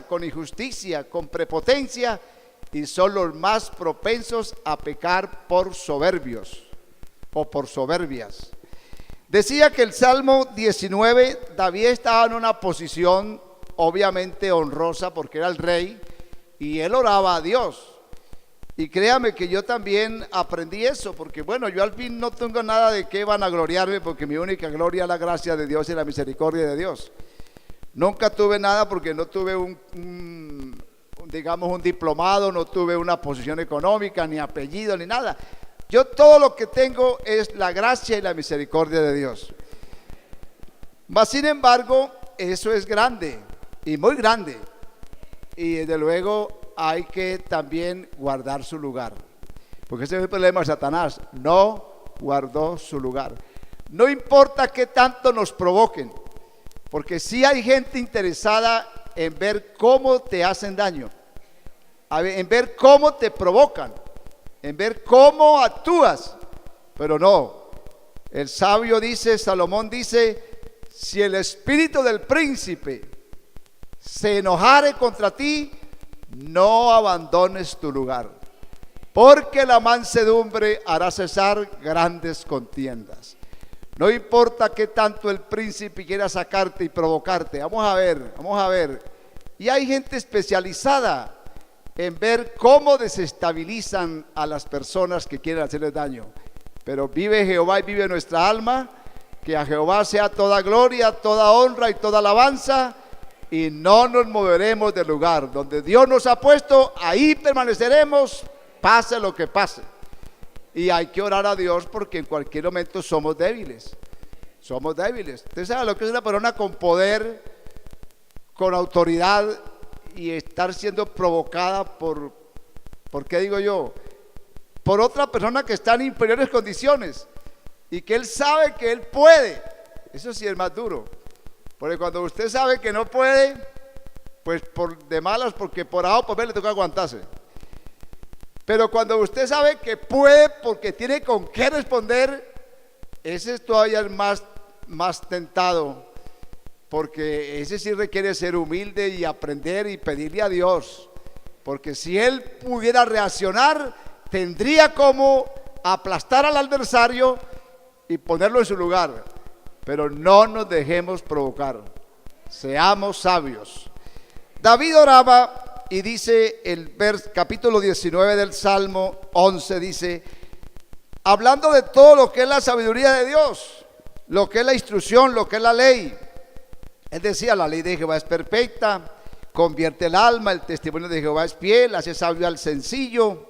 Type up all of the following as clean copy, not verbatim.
con injusticia, con prepotencia, y son los más propensos a pecar por soberbios o por soberbias. Decía que el Salmo 19, David estaba en una posición obviamente honrosa porque era el rey y él oraba a Dios. Y créame que yo también aprendí eso, porque bueno, yo al fin no tengo nada de qué vanagloriarme, porque mi única gloria es la gracia de Dios y la misericordia de Dios. Nunca tuve nada porque no tuve digamos un diplomado, no tuve una posición económica, ni apellido, ni nada. Yo todo lo que tengo es la gracia y la misericordia de Dios. Mas sin embargo, eso es grande y muy grande. Y desde luego hay que también guardar su lugar. Porque ese es el problema de Satanás. No guardó su lugar. No importa qué tanto nos provoquen. Porque sí hay gente interesada en ver cómo te hacen daño. En ver cómo te provocan. En ver cómo actúas. Pero no. El sabio dice, Salomón dice, si el espíritu del príncipe se enojare contra ti, no abandones tu lugar, porque la mansedumbre hará cesar grandes contiendas. No importa qué tanto el príncipe quiera sacarte y provocarte. Vamos a ver. Y hay gente especializada en ver cómo desestabilizan a las personas que quieren hacerles daño. Pero vive Jehová y vive nuestra alma. Que a Jehová sea toda gloria, toda honra y toda alabanza. Y no nos moveremos del lugar donde Dios nos ha puesto, ahí permaneceremos, pase lo que pase. Y hay que orar a Dios porque en cualquier momento somos débiles. Somos débiles. Usted sabe lo que es una persona con poder, con autoridad y estar siendo provocada ¿por qué digo yo? Por otra persona que está en inferiores condiciones y que él sabe que él puede. Eso sí es más duro. Porque cuando usted sabe que no puede, pues por de malas, porque por A o por B le toca aguantarse. Pero cuando usted sabe que puede porque tiene con qué responder, ese es todavía el más tentado, porque ese sí requiere ser humilde y aprender y pedirle a Dios. Porque si él pudiera reaccionar, tendría como aplastar al adversario y ponerlo en su lugar. Pero no nos dejemos provocar, seamos sabios. David oraba y dice el capítulo 19 del Salmo 11, dice, hablando de todo lo que es la sabiduría de Dios, lo que es la instrucción, lo que es la ley. Él decía, la ley de Jehová es perfecta, convierte el alma, el testimonio de Jehová es fiel, hace sabio al sencillo,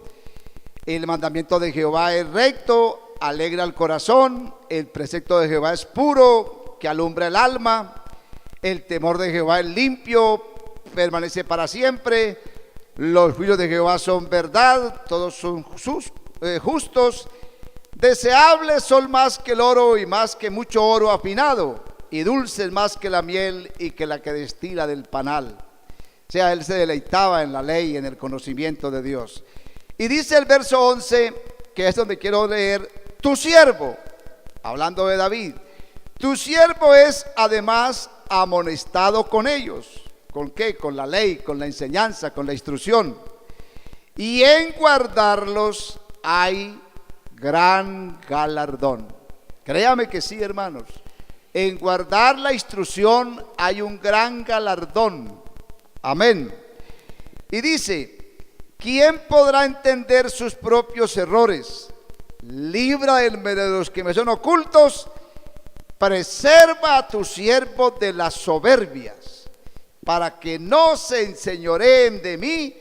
el mandamiento de Jehová es recto, alegra el corazón, el precepto de Jehová es puro, que alumbra el alma, el temor de Jehová es limpio, permanece para siempre, los juicios de Jehová son verdad, todos son justos, deseables son más que el oro y más que mucho oro afinado, y dulces más que la miel y que la que destila del panal. O sea, él se deleitaba en la ley y en el conocimiento de Dios. Y dice el verso 11, que es donde quiero leer, tu siervo, hablando de David, tu siervo es además amonestado con ellos. ¿Con qué? Con la ley, con la enseñanza, con la instrucción. Y en guardarlos hay gran galardón. Créame que sí, hermanos. En guardar la instrucción hay un gran galardón. Amén. Y dice, ¿quién podrá entender sus propios errores? Líbrame de los que me son ocultos, preserva a tu siervo de las soberbias, para que no se enseñoreen de mí,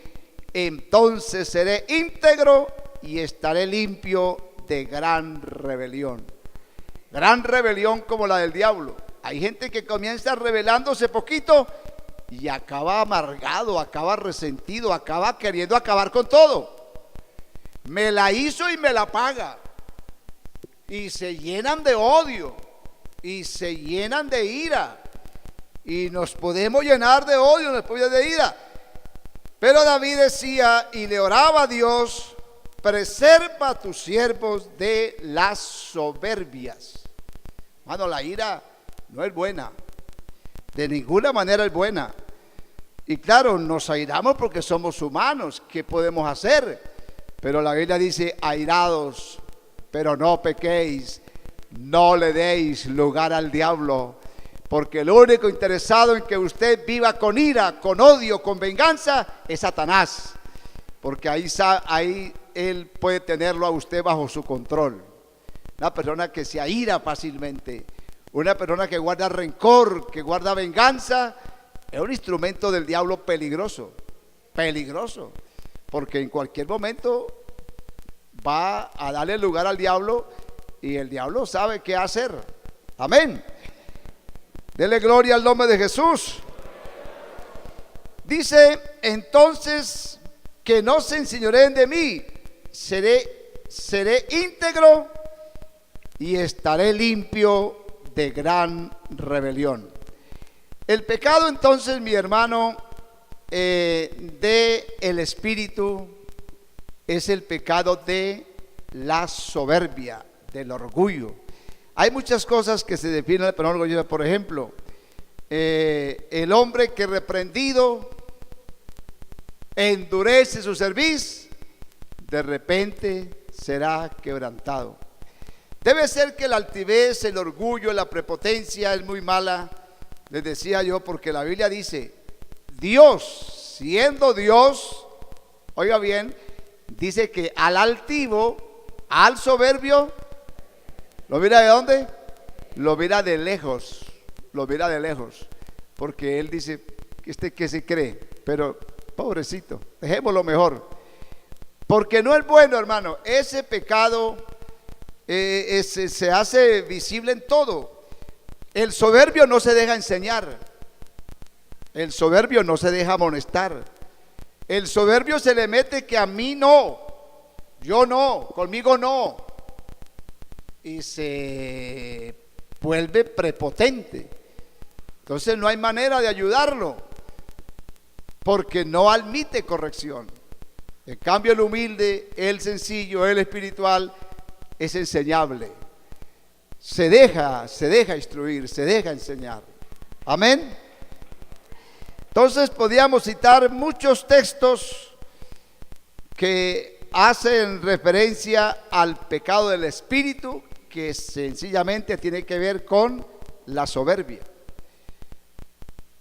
entonces seré íntegro y estaré limpio de gran rebelión. Gran rebelión como la del diablo. Hay gente que comienza rebelándose poquito y acaba amargado, acaba resentido, acaba queriendo acabar con todo. Me la hizo y me la paga. Y se llenan de odio. Y se llenan de ira. Y nos podemos llenar de odio, nos podemos llenar de ira. Pero David decía y le oraba a Dios, preserva a tus siervos de las soberbias. Mano, la ira no es buena. De ninguna manera es buena. Y claro, nos airamos porque somos humanos. ¿Qué podemos hacer? Pero la Biblia dice, airados, pero no pequéis, no le deis lugar al diablo. Porque el único interesado en que usted viva con ira, con odio, con venganza, es Satanás. Porque ahí él puede tenerlo a usted bajo su control. Una persona que se aira fácilmente, una persona que guarda rencor, que guarda venganza, es un instrumento del diablo peligroso, peligroso, porque en cualquier momento va a darle lugar al diablo y el diablo sabe qué hacer. Amén. Dele gloria al nombre de Jesús. Dice, entonces, que no se enseñoreen de mí, seré íntegro y estaré limpio de gran rebelión. El pecado, entonces, mi hermano, de el espíritu es el pecado de la soberbia, del orgullo. Hay muchas cosas que se definen por orgullo. Por ejemplo, el hombre que reprendido endurece su cerviz, de repente será quebrantado. Debe ser que la altivez, el orgullo, la prepotencia es muy mala. Les decía yo, porque la Biblia dice, Dios, siendo Dios, oiga bien, dice que al altivo, al soberbio, ¿lo mira de dónde? Lo mira de lejos, lo mira de lejos, porque él dice, que se cree, pero pobrecito, dejémoslo mejor, porque no es bueno, hermano. Ese pecado se hace visible en todo. El soberbio no se deja enseñar, el soberbio no se deja amonestar, el soberbio se le mete que a mí no, yo no, conmigo no, y se vuelve prepotente. Entonces no hay manera de ayudarlo, porque no admite corrección. En cambio, el humilde, el sencillo, el espiritual es enseñable. Se deja instruir, se deja enseñar. Amén. Entonces podíamos citar muchos textos que hacen referencia al pecado del espíritu, que sencillamente tiene que ver con la soberbia.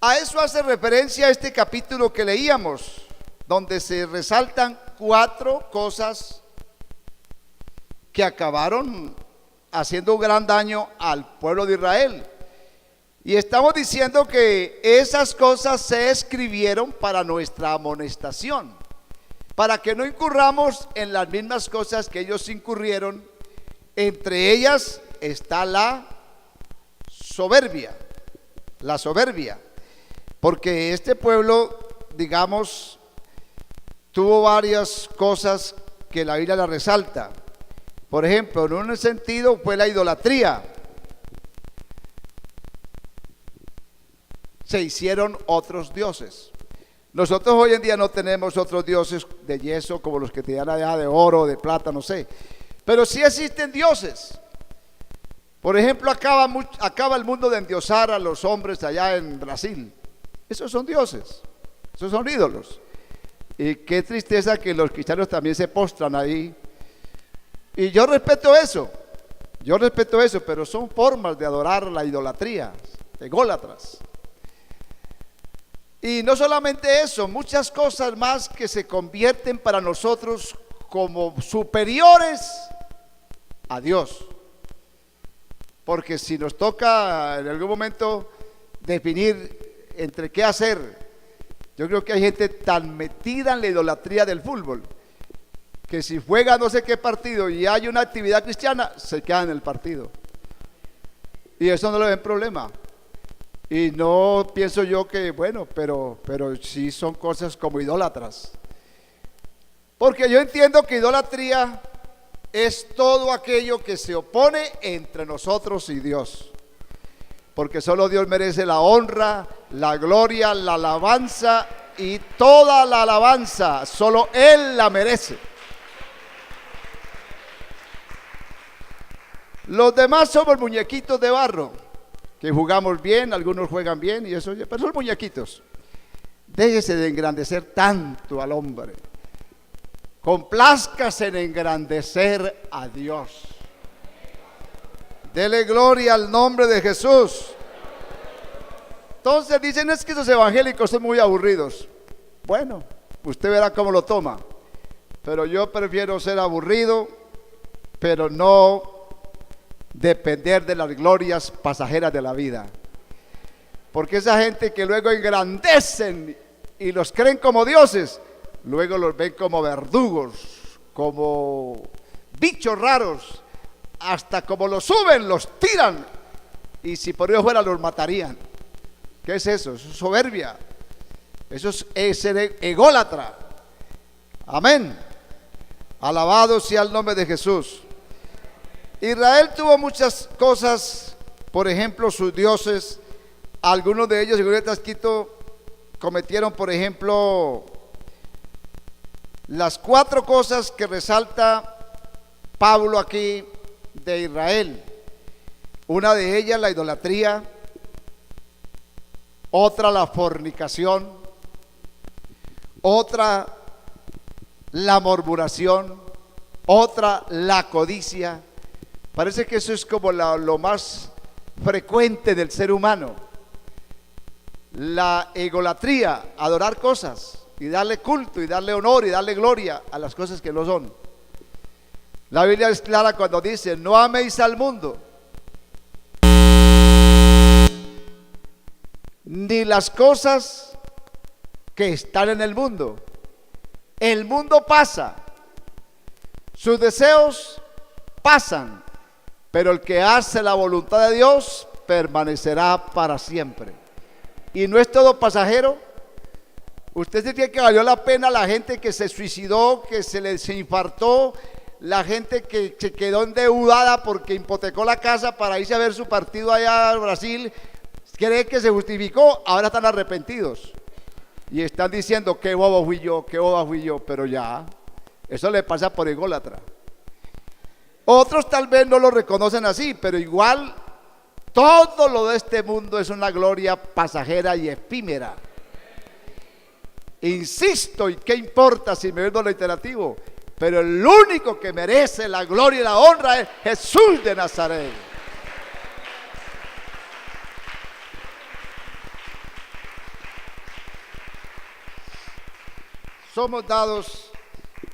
A eso hace referencia este capítulo que leíamos, donde se resaltan 4 cosas que acabaron haciendo un gran daño al pueblo de Israel. Y estamos diciendo que esas cosas se escribieron para nuestra amonestación, para que no incurramos en las mismas cosas que ellos incurrieron. Entre ellas está la soberbia, porque este pueblo, digamos, tuvo varias cosas que la Biblia la resalta. Por ejemplo, en un sentido fue la idolatría. Se hicieron otros dioses. Nosotros hoy en día no tenemos otros dioses de yeso como los que te dan allá, de oro, de plata, no sé. Pero sí existen dioses. Por ejemplo, acaba el mundo de endiosar a los hombres allá en Brasil. Esos son dioses, esos son ídolos. Y qué tristeza que los cristianos también se postran ahí. Y yo respeto eso, pero son formas de adorar la idolatría, ególatras. Y no solamente eso, muchas cosas más que se convierten para nosotros como superiores a Dios. Porque si nos toca en algún momento definir entre qué hacer, yo creo que hay gente tan metida en la idolatría del fútbol, que si juega no sé qué partido y hay una actividad cristiana, se queda en el partido. Y eso no le ven problema. Y no pienso yo que, bueno, pero sí son cosas como idólatras. Porque yo entiendo que idolatría es todo aquello que se opone entre nosotros y Dios. Porque solo Dios merece la honra, la gloria, la alabanza y toda la alabanza. Solo Él la merece. Los demás somos muñequitos de barro, que jugamos bien, algunos juegan bien y eso, pero son muñequitos. Déjese de engrandecer tanto al hombre. Complázcase en engrandecer a Dios. Dele gloria al nombre de Jesús. Entonces dicen, es que esos evangélicos son muy aburridos. Bueno, usted verá cómo lo toma. Pero yo prefiero ser aburrido, pero no depender de las glorias pasajeras de la vida. Porque esa gente que luego engrandecen y los creen como dioses, luego los ven como verdugos, como bichos raros, hasta como los suben, los tiran, y si por ellos fuera los matarían. ¿Qué es eso? Eso es soberbia, eso es ser ególatra. Amén. Alabado sea el nombre de Jesús. Israel tuvo muchas cosas, por ejemplo sus dioses. Algunos de ellos, según está escrito, cometieron, por ejemplo, las 4 cosas que resalta Pablo aquí de Israel. Una de ellas la idolatría, otra la fornicación, otra la murmuración, otra la codicia. Parece que eso es como lo más frecuente del ser humano. La egolatría, adorar cosas y darle culto y darle honor y darle gloria a las cosas que no son. La Biblia es clara cuando dice: no améis al mundo, ni las cosas que están en el mundo. El mundo pasa, sus deseos pasan, pero el que hace la voluntad de Dios permanecerá para siempre. Y no es todo pasajero. Usted diría que valió la pena la gente que se suicidó, que se infartó, la gente que se quedó endeudada porque hipotecó la casa para irse a ver su partido allá al Brasil. ¿Cree que se justificó? Ahora están arrepentidos y están diciendo: qué bobo fui yo, qué boba fui yo. Pero ya, eso le pasa por ególatra. Otros tal vez no lo reconocen así, pero igual todo lo de este mundo es una gloria pasajera y efímera. Insisto, ¿y qué importa si me veo reiterativo? Pero el único que merece la gloria y la honra es Jesús de Nazaret. Somos dados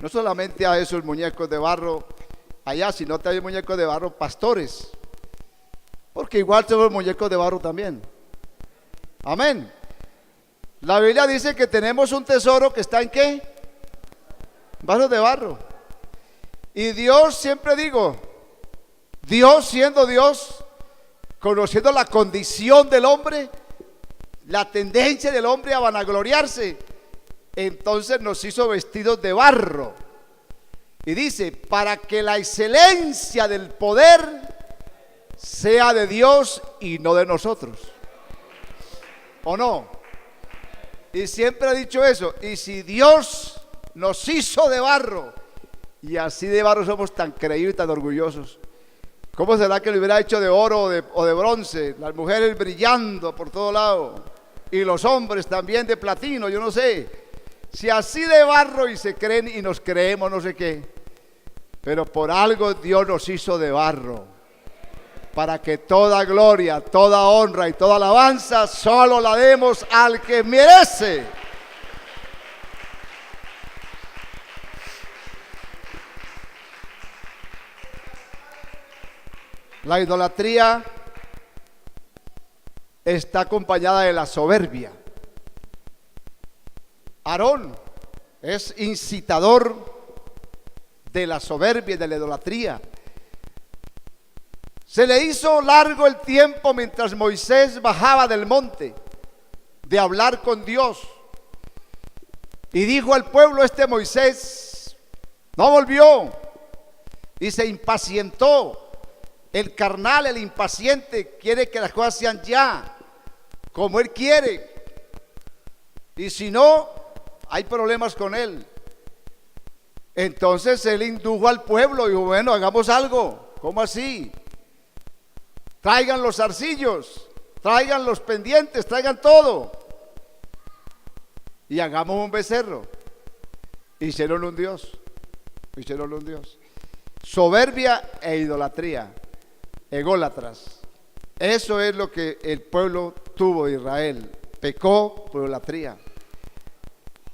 no solamente a esos muñecos de barro allá, sino también muñecos de barro pastores, porque igual somos muñecos de barro también. Amén. La Biblia dice que tenemos un tesoro que está en ¿qué? Vasos de barro. Y Dios, siempre digo, Dios siendo Dios, conociendo la condición del hombre, la tendencia del hombre a vanagloriarse, entonces nos hizo vestidos de barro. Y dice: para que la excelencia del poder sea de Dios y no de nosotros. ¿O no? Y siempre he dicho eso. Y si Dios nos hizo de barro, y así de barro somos tan creídos y tan orgullosos, ¿cómo será que lo hubiera hecho de oro o de bronce? Las mujeres brillando por todo lado, y los hombres también de platino, yo no sé. Si así de barro y se creen y nos creemos no sé qué, pero por algo Dios nos hizo de barro, para que toda gloria, toda honra y toda alabanza solo la demos al que merece. La idolatría está acompañada de la soberbia. Aarón es incitador de la soberbia y de la idolatría. Se le hizo largo el tiempo mientras Moisés bajaba del monte de hablar con Dios, y dijo al pueblo: este Moisés no volvió, y se impacientó. El carnal, el impaciente, quiere que las cosas sean ya, como él quiere, y si no, hay problemas con él. Entonces él indujo al pueblo y dijo: bueno, hagamos algo. ¿Cómo así? Traigan los zarcillos, traigan los pendientes, traigan todo. y hagamos un becerro. Hicieron un Dios. Hicieron un Dios. Soberbia e idolatría. Ególatras. Eso es lo que el pueblo tuvo de Israel. Pecó por idolatría.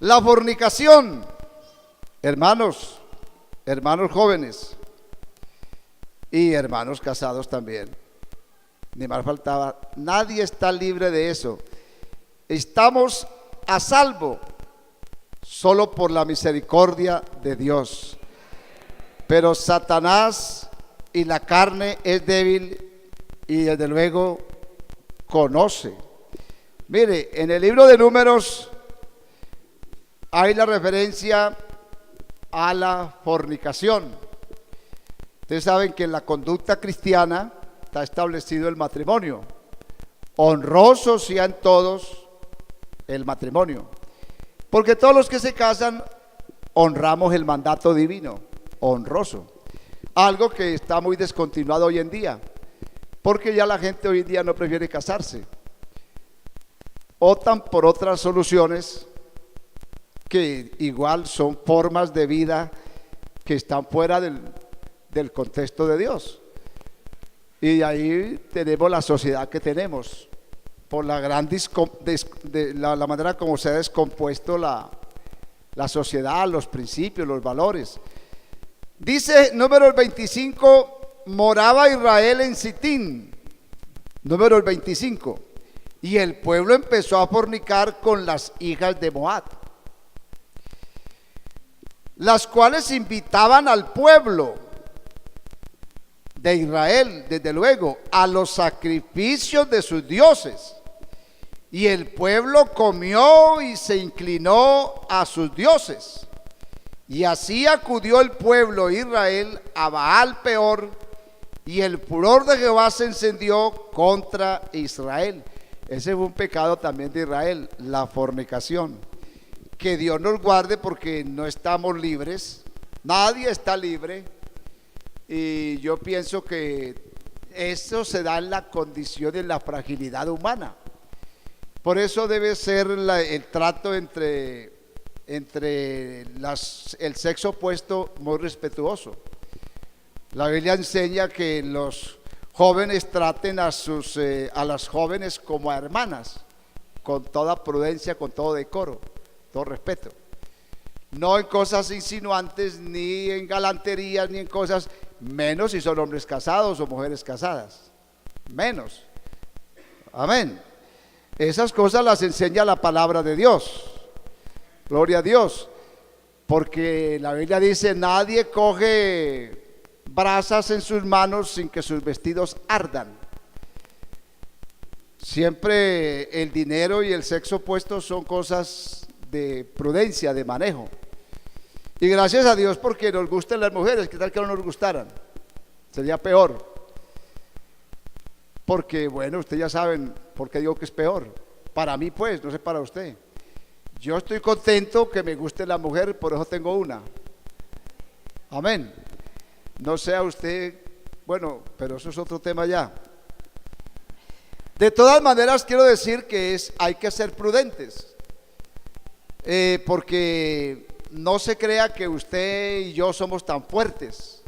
La fornicación. Hermanos jóvenes y hermanos casados también. Ni más faltaba. Nadie está libre de eso. Estamos a salvo solo por la misericordia de Dios. Pero Satanás y la carne es débil y desde luego conoce. Mire, en el libro de Números hay la referencia a la fornicación. Ustedes saben que en la conducta cristiana está establecido el matrimonio. Honrosos sean todos el matrimonio, porque todos los que se casan honramos el mandato divino, honroso. Algo que está muy descontinuado hoy en día, porque ya la gente hoy en día no prefiere casarse. Optan por otras soluciones que igual son formas de vida que están fuera del contexto de Dios. Y ahí tenemos la sociedad que tenemos, por la gran la manera como se ha descompuesto la sociedad, los principios, los valores. Dice Números 25, moraba Israel en Sitín. Números 25. Y el pueblo empezó a fornicar con las hijas de Moab, las cuales invitaban al pueblo de Israel, desde luego, a los sacrificios de sus dioses. Y el pueblo comió y se inclinó a sus dioses. Y así acudió el pueblo de Israel a Baal Peor, y el furor de Jehová se encendió contra Israel. Ese fue un pecado también de Israel, la fornicación. Que Dios nos guarde, porque no estamos libres, nadie está libre. Y yo pienso que eso se da en la condición de la fragilidad humana. Por eso debe ser el trato entre el sexo opuesto muy respetuoso. La Biblia enseña que los jóvenes traten a las jóvenes como a hermanas, con toda prudencia, con todo decoro, todo respeto. No en cosas insinuantes, ni en galanterías, ni en cosas, menos si son hombres casados o mujeres casadas, menos. Amén. Esas cosas las enseña la palabra de Dios. Gloria a Dios. Porque la Biblia dice: nadie coge brasas en sus manos sin que sus vestidos ardan. Siempre el dinero y el sexo opuesto son cosas de prudencia, de manejo. Y gracias a Dios porque nos gustan las mujeres. ¿Qué tal que no nos gustaran? Sería peor. Porque bueno, ustedes ya saben por qué digo que es peor. Para mí pues, no sé para usted. Yo estoy contento que me guste la mujer, por eso tengo una. Amén. No sea usted, bueno, pero eso es otro tema ya. De todas maneras quiero decir que hay que ser prudentes. Porque no se crea que usted y yo somos tan fuertes.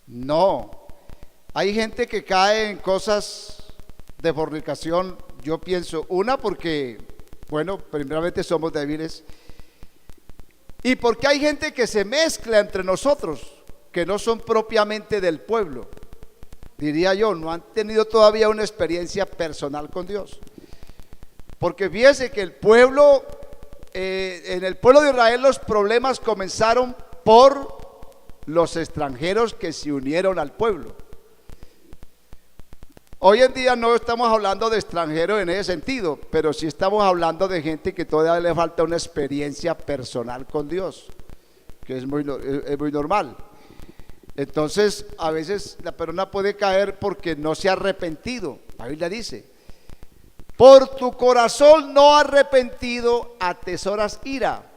No. Hay gente que cae en cosas de fornicación, yo pienso, una porque, bueno, primeramente somos débiles, y porque hay gente que se mezcla entre nosotros, que no son propiamente del pueblo, diría yo, no han tenido todavía una experiencia personal con Dios. Porque fíjese que el pueblo, en el pueblo de Israel los problemas comenzaron por los extranjeros que se unieron al pueblo. Hoy en día no estamos hablando de extranjeros en ese sentido, pero sí estamos hablando de gente que todavía le falta una experiencia personal con Dios, que es muy normal. Entonces, a veces la persona puede caer porque no se ha arrepentido. La Biblia dice: por tu corazón no arrepentido atesoras ira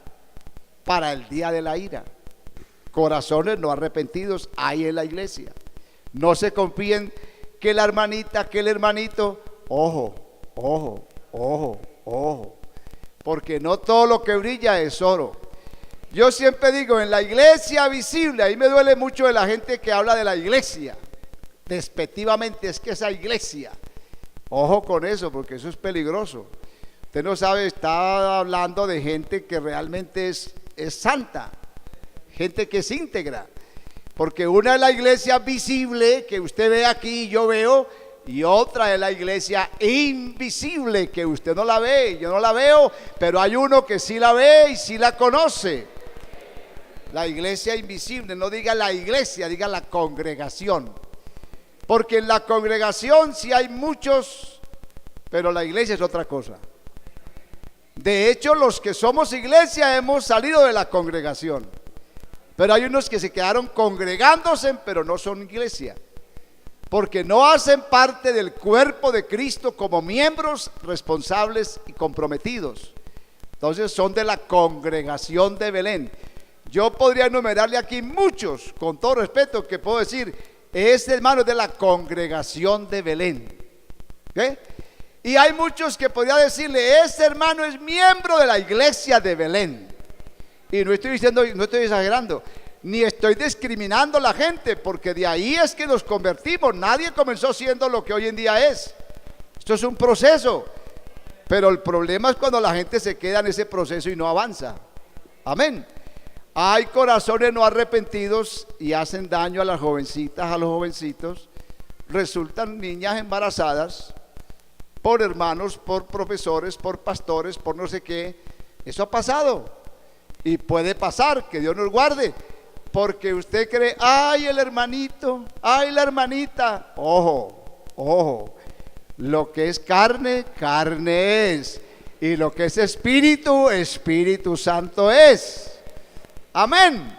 para el día de la ira. Corazones no arrepentidos hay en la iglesia. No se confíen que la hermanita, que el hermanito, ojo, porque no todo lo que brilla es oro. Yo siempre digo, en la iglesia visible, ahí me duele mucho de la gente que habla de la iglesia, despectivamente, es que esa iglesia, ojo con eso, porque eso es peligroso. Usted no sabe, está hablando de gente que realmente es santa, gente que es íntegra, porque una es la iglesia visible que usted ve aquí y yo veo, y otra es la iglesia invisible que usted no la ve, yo no la veo, pero hay uno que sí la ve y sí la conoce. La iglesia invisible, no diga la iglesia, diga la congregación, porque en la congregación sí hay muchos, pero la iglesia es otra cosa. De hecho, los que somos iglesia hemos salido de la congregación, pero hay unos que se quedaron congregándose, pero no son iglesia, porque no hacen parte del cuerpo de Cristo como miembros responsables y comprometidos. Entonces son de la congregación de Belén. Yo podría enumerarle aquí muchos, con todo respeto, que puedo decir, este hermano es de la congregación de Belén. ¿Okay? Y hay muchos que podría decirle, este hermano es miembro de la iglesia de Belén. Y no estoy diciendo, no estoy exagerando, ni estoy discriminando a la gente, porque de ahí es que nos convertimos. Nadie comenzó siendo lo que hoy en día es. Esto es un proceso, pero el problema es cuando la gente se queda en ese proceso y no avanza. Amén. Hay corazones no arrepentidos y hacen daño a las jovencitas, a los jovencitos. Resultan niñas embarazadas por hermanos, por profesores, por pastores, por no sé qué. Eso ha pasado y puede pasar, que Dios nos guarde, porque usted cree, ay el hermanito, ay la hermanita. Ojo, ojo, lo que es carne, carne es, y lo que es espíritu, Espíritu Santo es. Amén.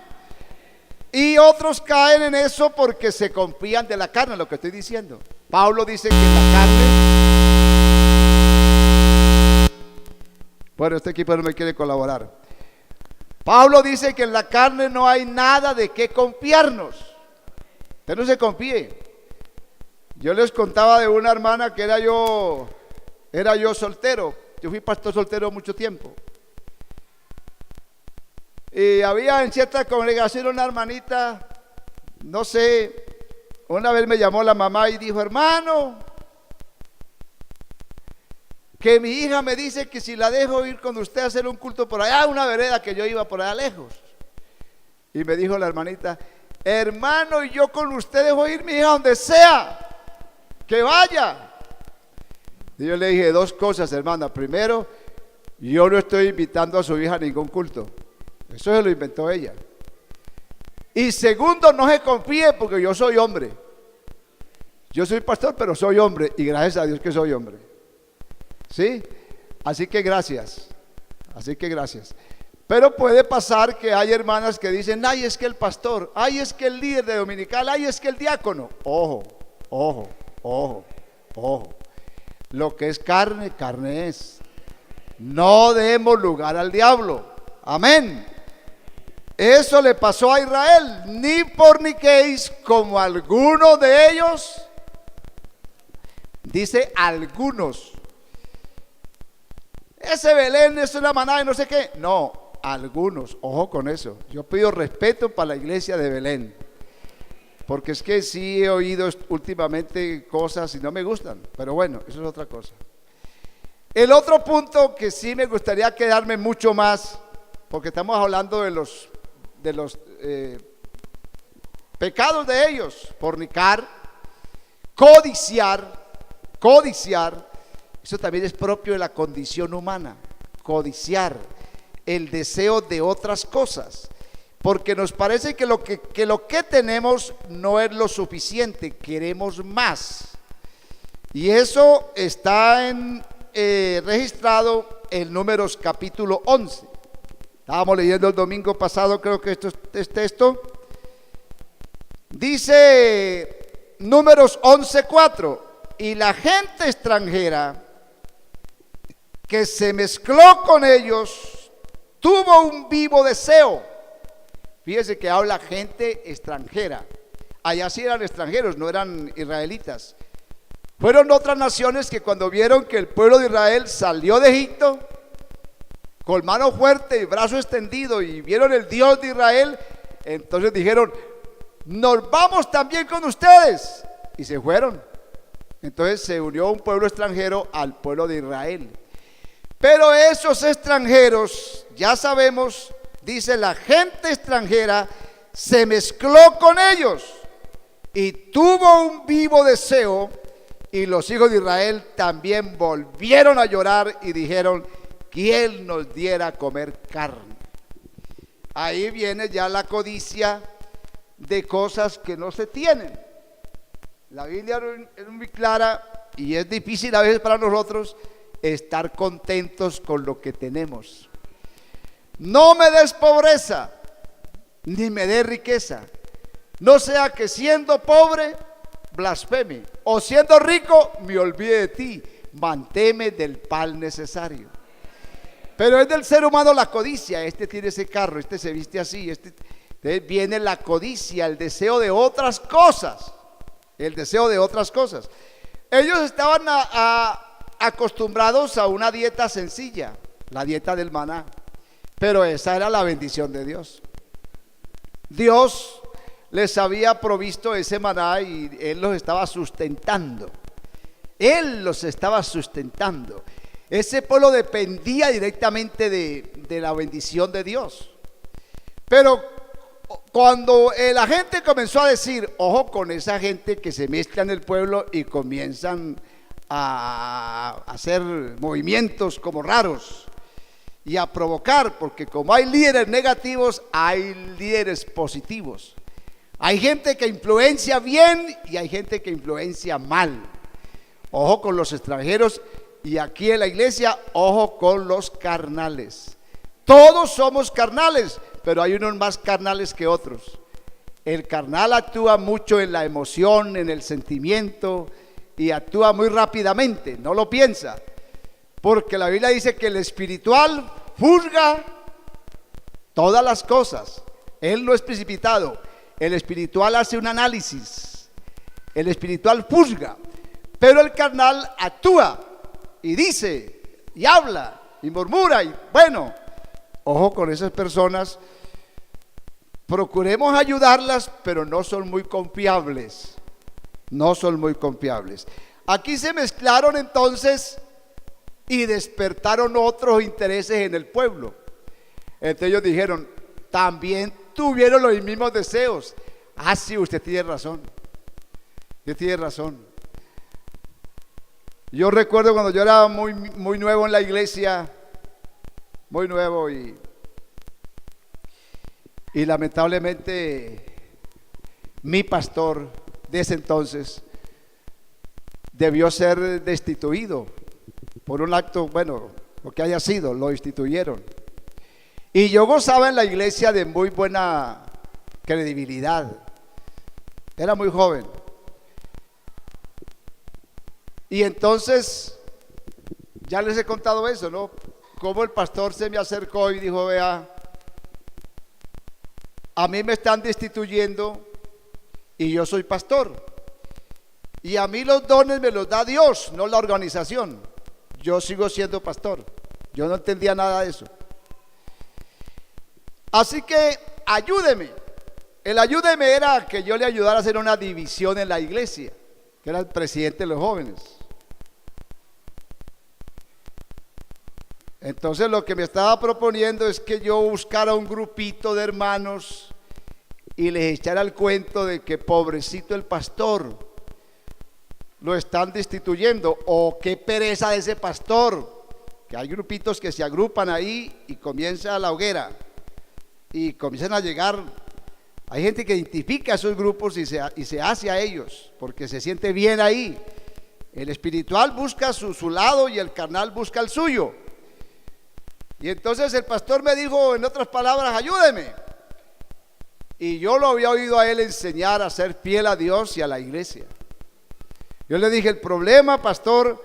Y otros caen en eso porque se confían de la carne, lo que estoy diciendo. Pablo dice que la carne, bueno, este equipo no me quiere colaborar. Pablo dice que en la carne no hay nada de qué confiarnos. Usted no se confíe. Yo les contaba de una hermana que era yo soltero. Yo fui pastor soltero mucho tiempo. Y había en cierta congregación una hermanita, no sé, una vez me llamó la mamá y dijo, hermano, que mi hija me dice que si la dejo ir con usted a hacer un culto por allá, una vereda que yo iba por allá lejos. Y me dijo la hermanita, hermano, y yo con usted dejo ir mi hija donde sea, que vaya. Y yo le dije dos cosas, hermana. Primero, yo no estoy invitando a su hija a ningún culto. Eso se lo inventó ella. Y segundo, no se confíe porque yo soy hombre. Yo soy pastor, pero soy hombre. Y gracias a Dios que soy hombre. ¿Sí? Así que gracias. Así que gracias. Pero puede pasar que hay hermanas que dicen, ay, es que el pastor, ay, es que el líder de dominical, ay, es que el diácono. Ojo, ojo, ojo, ojo. Lo que es carne, carne es. No demos lugar al diablo. Amén. Eso le pasó a Israel. Ni forniquéis como algunos de ellos. Dice algunos. Ese Belén es una manada de no sé qué. No, algunos. Ojo con eso. Yo pido respeto para la iglesia de Belén. Porque es que sí he oído últimamente cosas y no me gustan. Pero bueno, eso es otra cosa. El otro punto que sí me gustaría quedarme mucho más, porque estamos hablando de los pecados de ellos: fornicar, codiciar. Eso también es propio de la condición humana, codiciar, el deseo de otras cosas, porque nos parece que lo que tenemos no es lo suficiente, queremos más. Y eso está registrado en Números capítulo 11. Estábamos leyendo el domingo pasado, creo que esto es texto. Dice Números 11:4: y la gente extranjera que se mezcló con ellos tuvo un vivo deseo. Fíjese que habla gente extranjera. Allá sí eran extranjeros, no eran israelitas. Fueron otras naciones que cuando vieron que el pueblo de Israel salió de Egipto, con mano fuerte y brazo extendido, y vieron el Dios de Israel, entonces dijeron: nos vamos también con ustedes, y se fueron. Entonces se unió un pueblo extranjero al pueblo de Israel. Pero esos extranjeros, ya sabemos, dice, la gente extranjera se mezcló con ellos y tuvo un vivo deseo, y los hijos de Israel también volvieron a llorar y dijeron: ¿quién nos diera a comer carne? Ahí viene ya la codicia de cosas que no se tienen. La Biblia es muy clara, y es difícil a veces para nosotros estar contentos con lo que tenemos. No me des pobreza, ni me des riqueza, no sea que siendo pobre blasfeme, o siendo rico me olvide de ti. Manténme del pan necesario. Pero es del ser humano la codicia. Este tiene ese carro, este se viste así, entonces viene la codicia, el deseo de otras cosas. El deseo de otras cosas. Ellos estaban acostumbrados a una dieta sencilla, la dieta del maná, pero esa era la bendición de Dios. Dios les había provisto ese maná y Él los estaba sustentando. Él los estaba sustentando. Ese pueblo dependía directamente de la bendición de Dios. Pero cuando la gente comenzó a decir: ojo con esa gente que se mezcla en el pueblo y comienzan a hacer movimientos como raros y a provocar, porque como hay líderes negativos, hay líderes positivos. Hay gente que influencia bien y hay gente que influencia mal. Ojo con los extranjeros, y aquí en la iglesia, ojo con los carnales. Todos somos carnales, pero hay unos más carnales que otros. El carnal actúa mucho en la emoción, en el sentimiento, y actúa muy rápidamente, no lo piensa, porque la Biblia dice que el espiritual juzga todas las cosas. Él no es precipitado. El espiritual hace un análisis, el espiritual juzga, pero el carnal actúa y dice y habla y murmura. Y bueno, ojo con esas personas. Procuremos ayudarlas, pero no son muy confiables. No son muy confiables. Aquí se mezclaron entonces y despertaron otros intereses en el pueblo. Entonces ellos dijeron: también tuvieron los mismos deseos. Ah, sí, usted tiene razón. Usted tiene razón. Yo recuerdo cuando yo era muy nuevo en la iglesia, muy nuevo, y lamentablemente mi pastor de ese entonces debió ser destituido por un acto, bueno, lo que haya sido, lo destituyeron. Y yo gozaba en la iglesia de muy buena credibilidad. Era muy joven. Y entonces, ya les he contado eso, ¿no? Cómo el pastor se me acercó y dijo: vea, a mí me están destituyendo y yo soy pastor. Y a mí los dones me los da Dios, no la organización. Yo sigo siendo pastor. Yo no entendía nada de eso. Así que ayúdeme. El ayúdeme era que yo le ayudara a hacer una división en la iglesia, que era el presidente de los jóvenes. Entonces lo que me estaba proponiendo es que yo buscara un grupito de hermanos y les echara el cuento de que pobrecito el pastor, lo están destituyendo, o qué pereza de ese pastor, que hay grupitos que se agrupan ahí y comienza la hoguera y comienzan a llegar. Hay gente que identifica a esos grupos y se hace a ellos porque se siente bien ahí. El espiritual busca su lado y el carnal busca el suyo. Y entonces el pastor me dijo, en otras palabras: ayúdeme. Y yo lo había oído a él enseñar a ser fiel a Dios y a la iglesia. Yo le dije: el problema, pastor,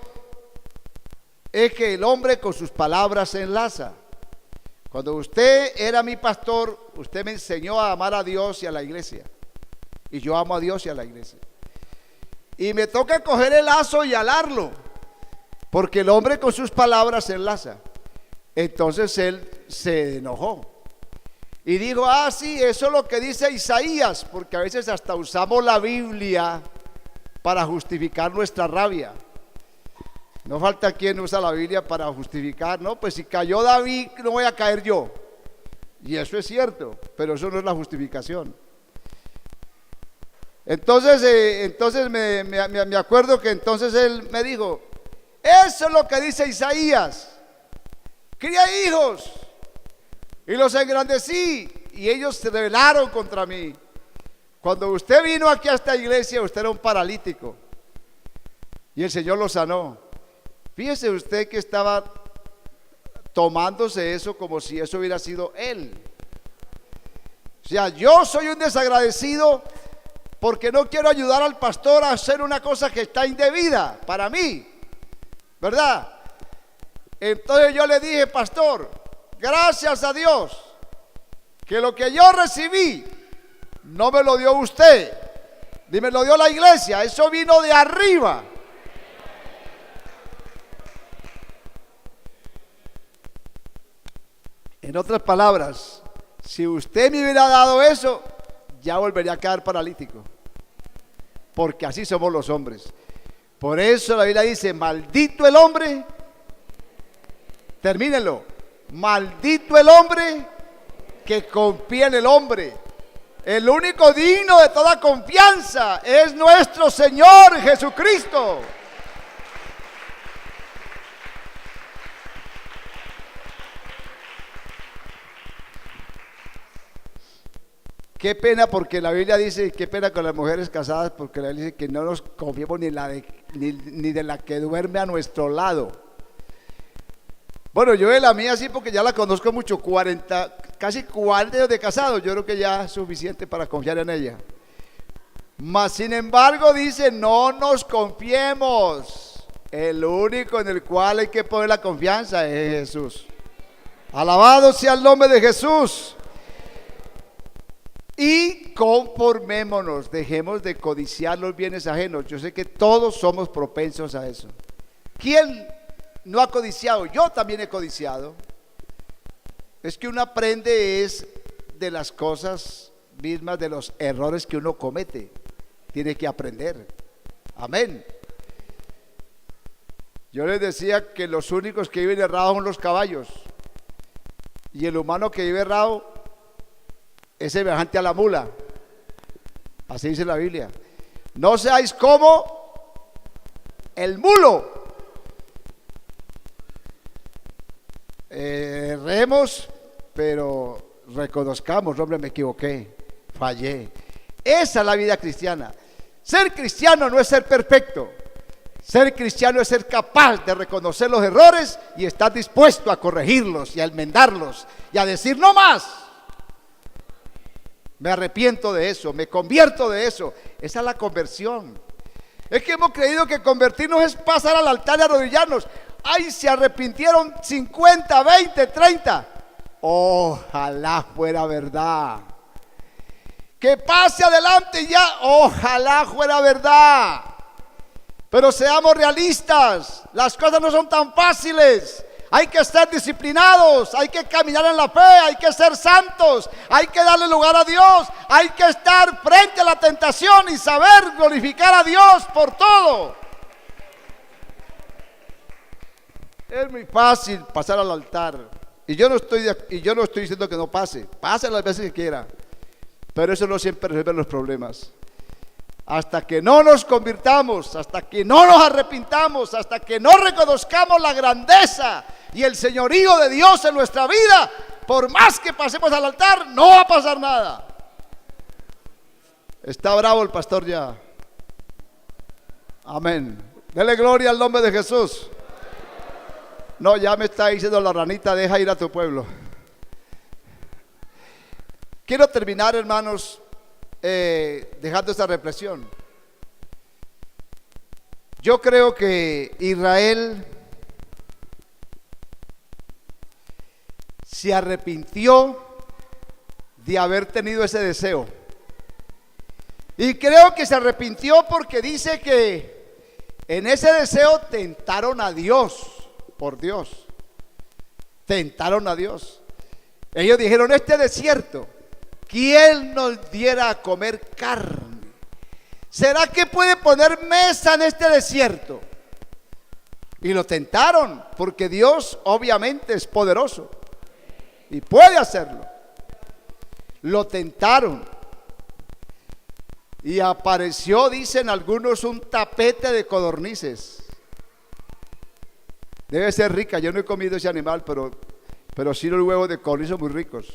es que el hombre con sus palabras se enlaza. Cuando usted era mi pastor, usted me enseñó a amar a Dios y a la iglesia. Y yo amo a Dios y a la iglesia. Y me toca coger el lazo y alarlo, porque el hombre con sus palabras se enlaza. Entonces él se enojó y dijo, sí, eso es lo que dice Isaías, porque a veces hasta usamos la Biblia para justificar nuestra rabia. No falta quien usa la Biblia para justificar, no, pues si cayó David, no voy a caer yo. Y eso es cierto, pero eso no es la justificación. Entonces me acuerdo que entonces él me dijo, eso es lo que dice Isaías. Crié hijos y los engrandecí y ellos se rebelaron contra mí. Cuando usted vino aquí a esta iglesia, usted era un paralítico y el Señor lo sanó. Fíjese usted que estaba tomándose eso como si eso hubiera sido él. O sea, yo soy un desagradecido porque no quiero ayudar al pastor a hacer una cosa que está indebida para mí, ¿verdad? Entonces yo le dije, pastor, gracias a Dios que lo que yo recibí no me lo dio usted, ni me lo dio la iglesia, eso vino de arriba. En otras palabras, si usted me hubiera dado eso, ya volvería a quedar paralítico, porque así somos los hombres. Por eso la Biblia dice, maldito el hombre, termínenlo, maldito el hombre que confía en el hombre. El único digno de toda confianza es nuestro Señor Jesucristo. Qué pena, porque la Biblia dice, qué pena con las mujeres casadas, porque la Biblia dice que no nos confiemos ni de la que duerme a nuestro lado. Bueno, yo de la mía sí, porque ya la conozco mucho, casi 40 años de casado, yo creo que ya es suficiente para confiar en ella. Mas sin embargo dice, no nos confiemos, el único en el cual hay que poner la confianza es Jesús. Alabado sea el nombre de Jesús. Y conformémonos, dejemos de codiciar los bienes ajenos. Yo sé que todos somos propensos a eso. ¿Quién no ha codiciado? Yo también he codiciado. Es que uno aprende es de las cosas mismas, de los errores que uno comete. Tiene que aprender. Amén. Yo les decía que los únicos que viven errados son los caballos, y el humano que vive errado es semejante a la mula. Así dice la Biblia. No seáis como el mulo. Erremos, pero reconozcamos, hombre, me equivoqué, fallé. Esa es la vida cristiana. Ser cristiano no es ser perfecto. Ser cristiano es ser capaz de reconocer los errores y estar dispuesto a corregirlos y a enmendarlos y a decir no más. Me arrepiento de eso, me convierto de eso. Esa es la conversión. Es que hemos creído que convertirnos es pasar al altar y arrodillarnos. Ay, se arrepintieron 50, 20, 30. Ojalá fuera verdad. Que pase adelante y ya, ojalá fuera verdad. Pero seamos realistas, las cosas no son tan fáciles. Hay que estar disciplinados, hay que caminar en la fe, hay que ser santos, hay que darle lugar a Dios, hay que estar frente a la tentación y saber glorificar a Dios por todo. Es muy fácil pasar al altar, y yo no estoy diciendo que no pase las veces que quiera, pero eso no siempre resuelve los problemas. Hasta que no nos convirtamos, hasta que no nos arrepintamos, hasta que no reconozcamos la grandeza y el señorío de Dios en nuestra vida, por más que pasemos al altar, no va a pasar nada. Está bravo el pastor ya. Amén. Dele gloria al nombre de Jesús. No, ya me está diciendo la ranita, deja ir a tu pueblo. Quiero terminar, hermanos, dejando esta reflexión. Yo creo que Israel se arrepintió de haber tenido ese deseo, y creo que se arrepintió porque dice que en ese deseo tentaron a Dios, por Dios, tentaron a Dios. Ellos dijeron: este desierto, ¿quién nos diera a comer carne? ¿Será que puede poner mesa en este desierto? Y lo tentaron, porque Dios obviamente es poderoso y puede hacerlo. Lo tentaron y apareció, dicen algunos, un tapete de codornices. Debe ser rica. Yo no he comido ese animal, pero sí los huevos de codorniz son muy ricos.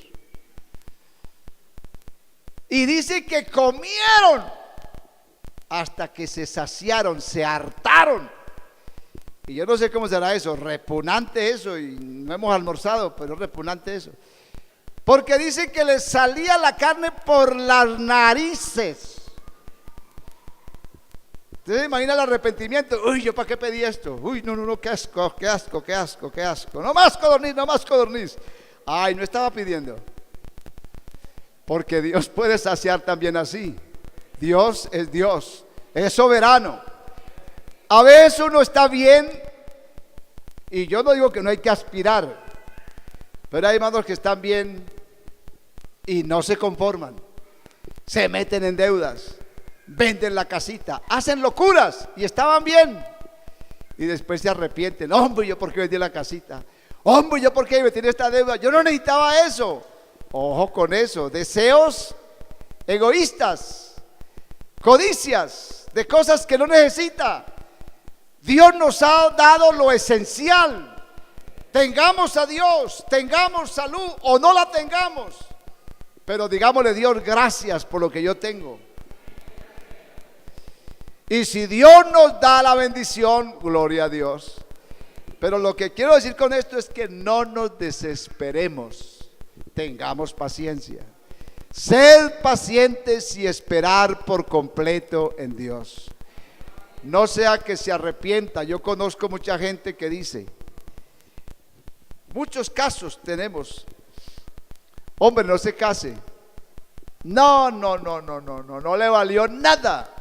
Y dice que comieron hasta que se saciaron, se hartaron. Y yo no sé cómo será eso, repugnante eso, y no hemos almorzado, pero es repugnante eso. Porque dice que les salía la carne por las narices. ¿Ustedes se imaginan el arrepentimiento? Uy, ¿yo para qué pedí esto? Uy, no, qué asco, qué asco, qué asco, qué asco. No más codorniz, no más codorniz. Ay, no estaba pidiendo. Porque Dios puede saciar también así. Dios, es soberano. A veces uno está bien, y yo no digo que no hay que aspirar, pero hay hermanos que están bien y no se conforman, se meten en deudas, venden la casita, hacen locuras y estaban bien, y después se arrepienten. Hombre, ¿yo por qué vendí la casita? Hombre, ¿yo por qué metí en esta deuda? Yo no necesitaba eso. Ojo con eso, deseos egoístas, codicias de cosas que no necesita. Dios nos ha dado lo esencial. Tengamos a Dios, tengamos salud o no la tengamos, pero digámosle: Dios, gracias por lo que yo tengo. Y si Dios nos da la bendición, gloria a Dios. Pero lo que quiero decir con esto es que no nos desesperemos, tengamos paciencia. Sed pacientes y esperar por completo en Dios. No sea que se arrepienta. Yo conozco mucha gente que dice, muchos casos tenemos: hombre, no se case. No le valió nada.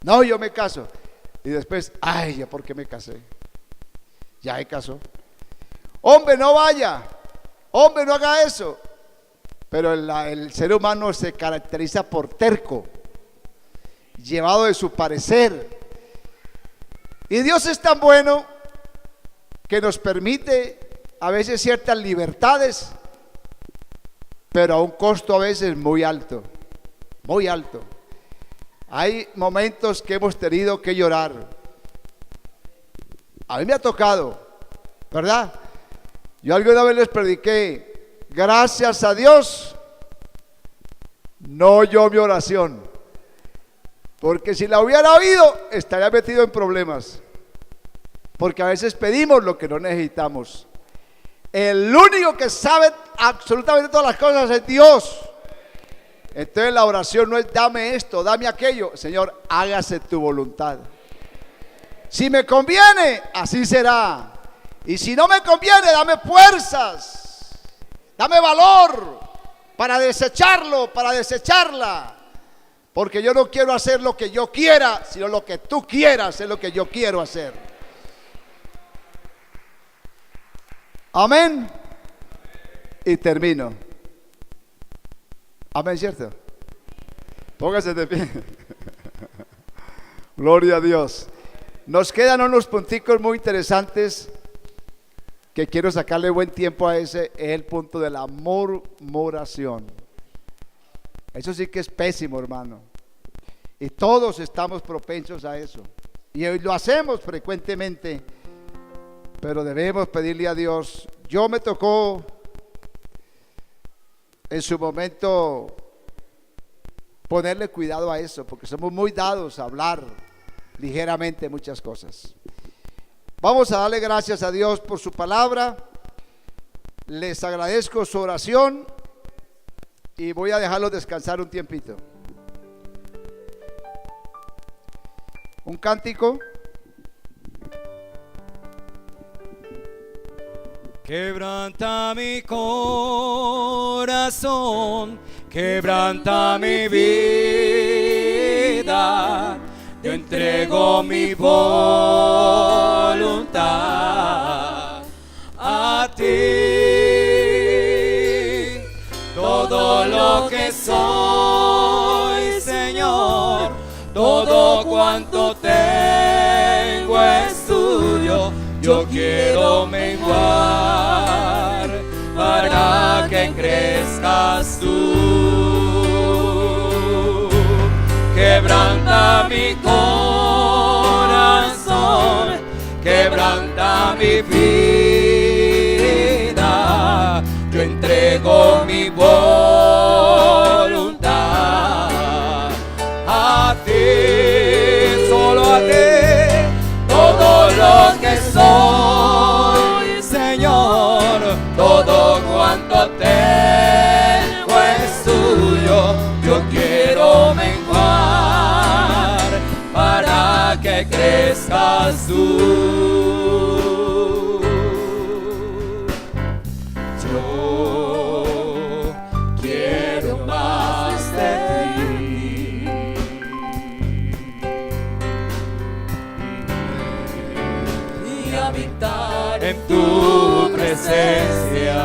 No, yo me caso. Y después, ay, ¿ya por qué me casé? Ya me casó. Hombre, no vaya. Hombre, no haga eso. Pero el ser humano se caracteriza por terco, llevado de su parecer. Y Dios es tan bueno que nos permite a veces ciertas libertades, pero a un costo a veces muy alto, muy alto. Hay momentos que hemos tenido que llorar. A mí me ha tocado, ¿verdad? Yo alguna vez les prediqué: gracias a Dios no oyó mi oración, porque si la hubiera oído estaría metido en problemas. Porque a veces pedimos lo que no necesitamos. El único que sabe absolutamente todas las cosas es Dios. Entonces la oración no es: dame esto, dame aquello. Señor, hágase tu voluntad. Si me conviene, así será. Y si no me conviene, dame fuerzas, dame valor para desecharlo, para desecharla. Porque yo no quiero hacer lo que yo quiera, sino lo que tú quieras es lo que yo quiero hacer. Amén. Y termino. Amén, ¿cierto? Póngase de pie. Gloria a Dios. Nos quedan unos punticos muy interesantes que quiero sacarle buen tiempo a ese. Es el punto de la murmuración. Eso sí que es pésimo, hermano. Y todos estamos propensos a eso. Y hoy lo hacemos frecuentemente. Pero debemos pedirle a Dios. Yo me tocó en su momento ponerle cuidado a eso, porque somos muy dados a hablar ligeramente muchas cosas. Vamos a darle gracias a Dios por su palabra. Les agradezco su oración y voy a dejarlos descansar un tiempito. Un cántico. Quebranta mi corazón, quebranta mi vida, yo entrego mi voluntad a ti. todo lo que soy, Señor, todo cuanto tengo es tuyo. Yo quiero menguar para que crezcas tú. Quebranta mi corazón, quebranta mi vida. Yo entrego mi voluntad a ti, solo a ti. Todo lo que soy, Señor, todo cuanto tengo es tuyo. Yo quiero menguar para que crezcas tú. Yo quiero más de ti. Y habitar en tu presencia.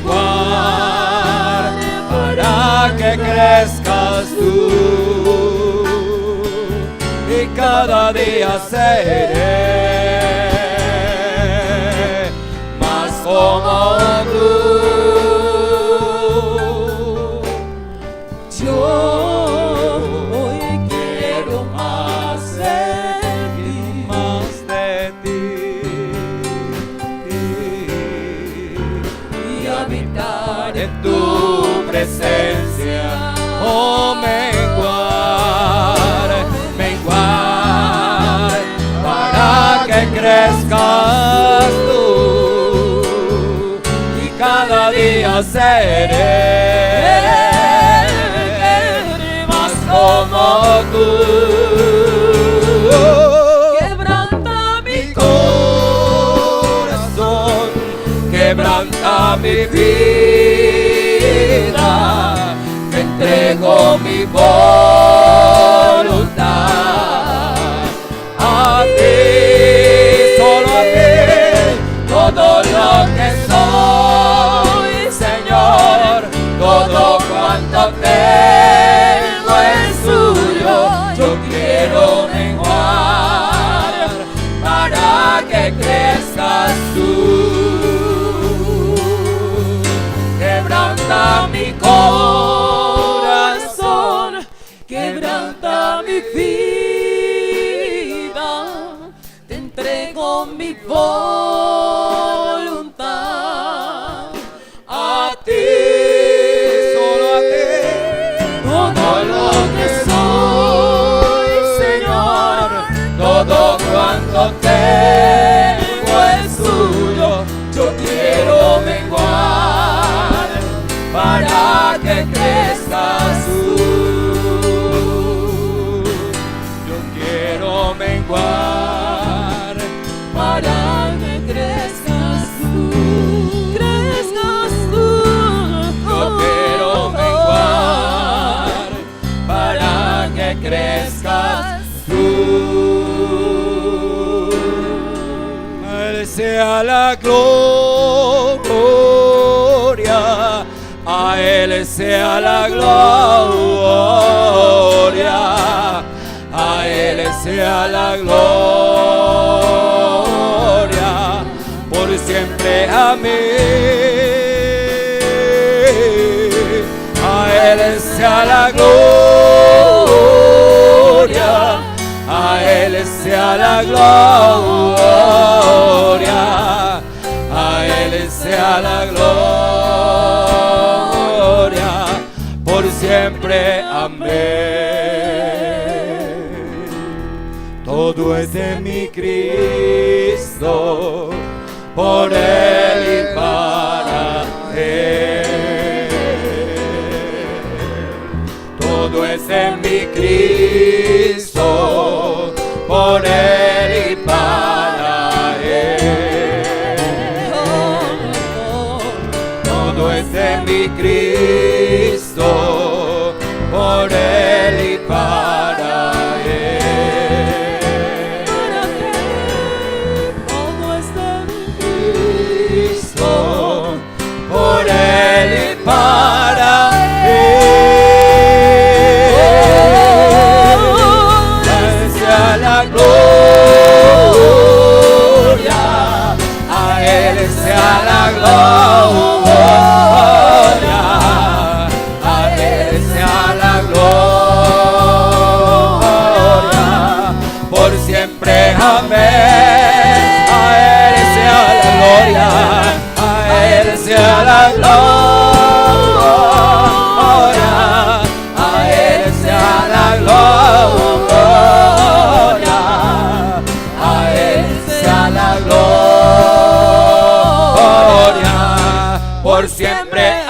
Menguar para que crezcas tú. Y cada día seré más como tú. Yo hoy quiero más de ti, y habitar en tu presencia. Oh, menguar, menguar para que crezcas tú, y cada día seré más como tú. Quebranta mi corazón, quebranta mi vida. Te entrego mi voluntad a ti, solo a ti. Todo lo que soy, Señor, todo cuanto tengo es tuyo. Yo quiero menguar para que crezcas tú. Quebranta mi corazón, quebranta mi vida. Te entrego mi voluntad a ti, solo a ti. Todo lo que soy, Señor, todo cuanto tengo es tuyo. Yo quiero menguar para que crezcas tú. Yo quiero menguar para que crezcas tú. Crezcas tú. Yo quiero menguar para que crezcas tú. A Él sea la gloria, a Él sea la gloria, a Él sea la gloria, por siempre. Amén. A Él sea la gloria, a Él sea la gloria, a Él sea la gloria, por siempre. Amén. Todo es de mi Cristo, por Él y para Él. Todo es de mi Cristo, por Él y para Él. Todo es de mi Cristo, por Él y para Él. Todo es de mi Cristo, Él sea la gloria, a Él sea la gloria, por siempre, amén. A Él sea la gloria, a Él sea la gloria, a Él sea la gloria, a Él sea la gloria, por siempre.